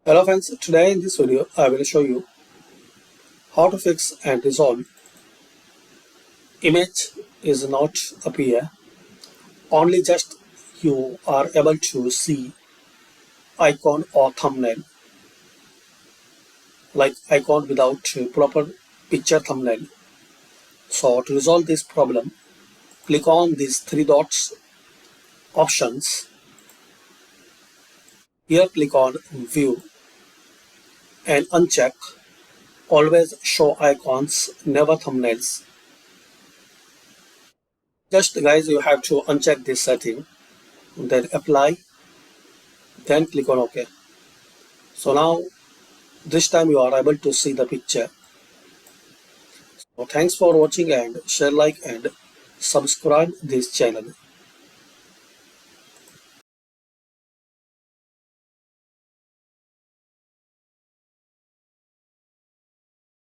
Hello friends, today in this video I will show you how to fix and resolve image is not appear, only just you are able to see icon or thumbnail, like icon without proper picture thumbnail. So to resolve this problem, click on these three dots options. Here click on view and uncheck always show icons, never thumbnails. Just guys, you have to uncheck this setting, then apply, then click on OK. So now this time you are able to see the picture. So thanks for watching and share, like and subscribe this channel.